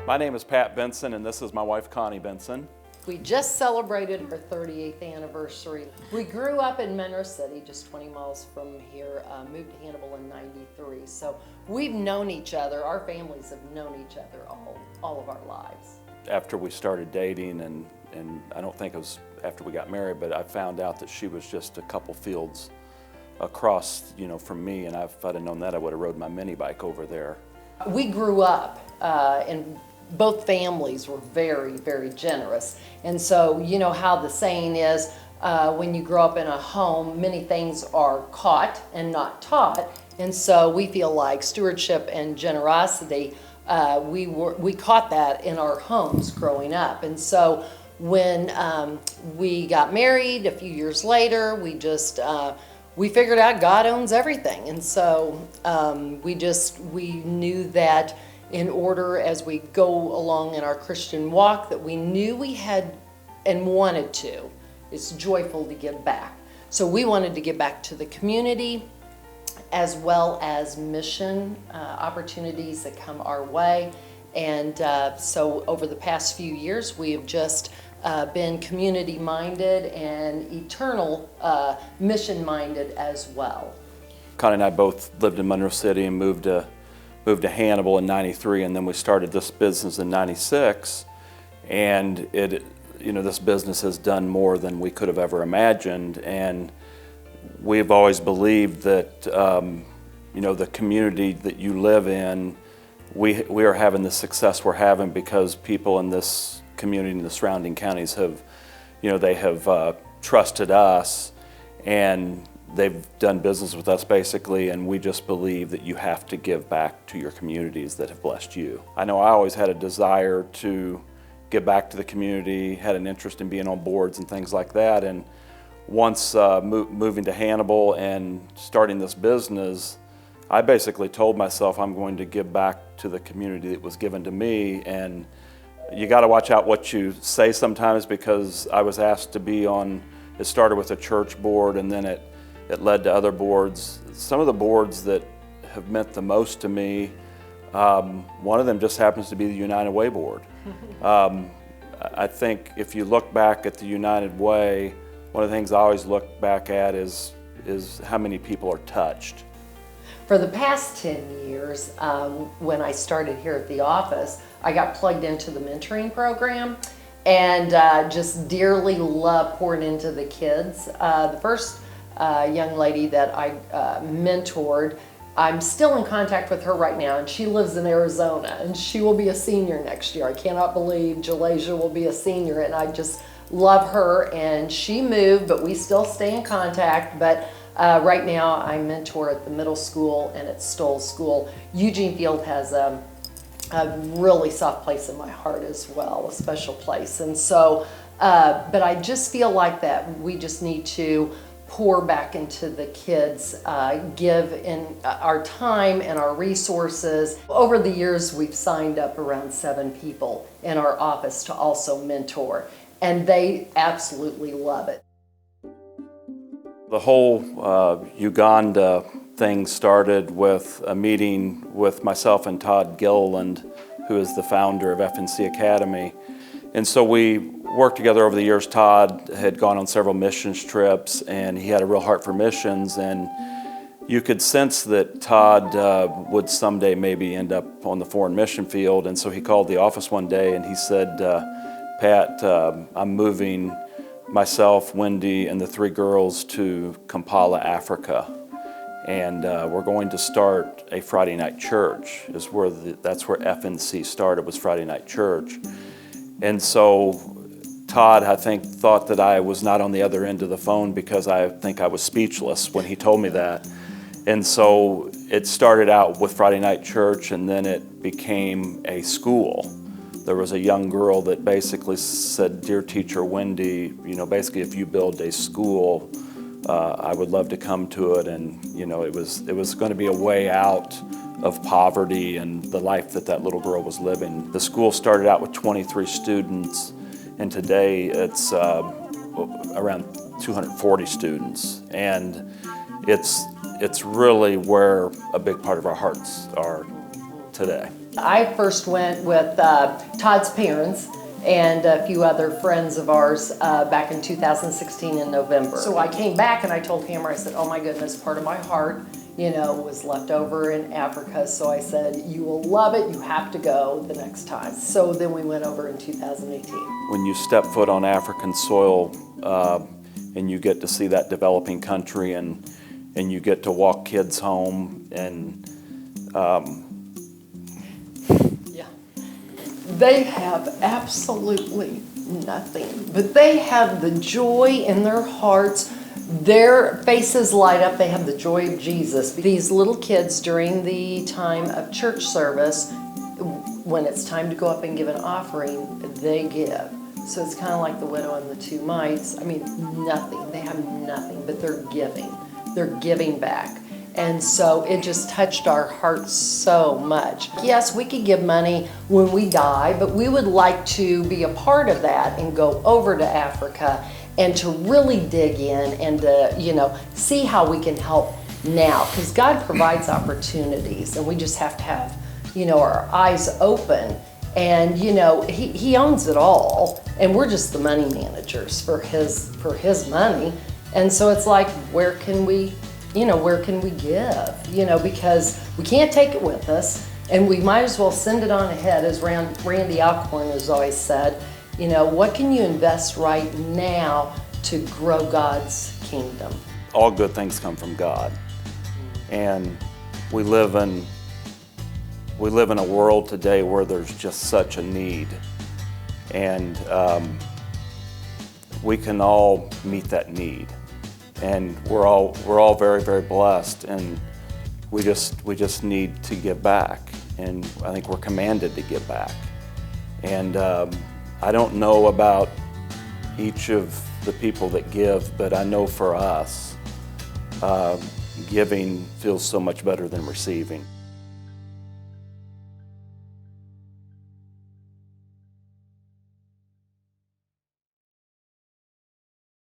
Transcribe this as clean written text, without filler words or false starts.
My name is Pat Benson, and this is my wife, Connie Benson. We just celebrated our 38th anniversary. We grew up in Monroe City, just 20 miles from here, moved to Hannibal in '93. So we've known each other, our families have known each other all of our lives. After we started dating, and I don't think it was after we got married, but I found out that she was just a couple fields across, from me, and if I'd have known that, I would have rode my mini bike over there. We grew up and both families were very, very generous. And so you know how the saying is, when you grow up in a home, many things are caught and not taught. And so we feel like stewardship and generosity, we caught that in our homes growing up. And so when we got married a few years later, we figured out God owns everything. And so we knew that in order as we go along in our Christian walk, that we knew we had and wanted to. It's joyful to give back. So we wanted to give back to the community as well as mission opportunities that come our way. And so over the past few years, we have just been community-minded and eternal mission-minded as well. Connie and I both lived in Monroe City and moved to Hannibal in '93, and then we started this business in '96. And this business has done more than we could have ever imagined. And we've always believed that the community that you live in, we are having the success we're having because people in this community and the surrounding counties have trusted us, and they've done business with us basically, and we just believe that you have to give back to your communities that have blessed you. I know I always had a desire to give back to the community, had an interest in being on boards and things like that, and once moving to Hannibal and starting this business, I basically told myself I'm going to give back to the community that was given to me. And you got to watch out what you say sometimes, because I was asked to be on, it started with a church board and then it led to other boards. Some of the boards that have meant the most to me, one of them just happens to be the United Way board. I think if you look back at the United Way, one of the things I always look back at is how many people are touched. For the past 10 years, when I started here at the office, I got plugged into the mentoring program and just dearly love pouring into the kids. The first young lady that I mentored, I'm still in contact with her right now, and she lives in Arizona, and she will be a senior next year. I cannot believe Jalasia will be a senior, and I just love her. And she moved, but we still stay in contact. But right now I mentor at the middle school and at Stoll School. Eugene Field has a really soft place in my heart as well, a special place. And so, but I just feel like that we just need to pour back into the kids, give in our time and our resources. Over the years, we've signed up around 7 people in our office to also mentor, and they absolutely love it. The whole Uganda thing started with a meeting with myself and Todd Gilliland, who is the founder of FNC Academy. And so we worked together over the years. Todd had gone on several missions trips, and he had a real heart for missions, and you could sense that Todd would someday maybe end up on the foreign mission field. And so he called the office one day and he said, Pat, I'm moving myself, Wendy, and the 3 girls to Kampala, Africa. And we're going to start a Friday night church. That's where FNC started, was Friday night church. And so Todd, I think, thought that I was not on the other end of the phone, because I think I was speechless when he told me that. And so it started out with Friday night church, and then it became a school. There was a young girl that basically said, "Dear Teacher Wendy, basically if you build a school, I would love to come to it." And it was going to be a way out of poverty and the life that little girl was living. The school started out with 23 students, and today it's around 240 students. And it's really where a big part of our hearts are today? I first went with Todd's parents and a few other friends of ours back in 2016 in November. So I came back and I told Hammer, I said, oh my goodness, part of my heart, was left over in Africa. So I said, you will love it, you have to go the next time. So then we went over in 2018. When you step foot on African soil and you get to see that developing country and you get to walk kids home and yeah. They have absolutely nothing, but they have the joy in their hearts. Their faces light up. They have the joy of Jesus. These little kids during the time of church service, when it's time to go up and give an offering, they give. So it's kind of like the widow and the two mites. I mean, nothing. They have nothing, but they're giving. They're giving back. And so it just touched our hearts so much. Yes, we could give money when we die, but we would like to be a part of that and go over to Africa and to really dig in and to, see how we can help now. Because God provides opportunities and we just have to have, our eyes open. And, he owns it all and we're just the money managers for his money. And so it's like, where can we give? Because we can't take it with us and we might as well send it on ahead, as Randy Alcorn has always said. What can you invest right now to grow God's kingdom? all good things come from God. And we live in a world today where there's just such a need. And we can all meet that need. And we're all very, very blessed, and we just need to give back. And I think we're commanded to give back. And I don't know about each of the people that give, but I know for us, giving feels so much better than receiving.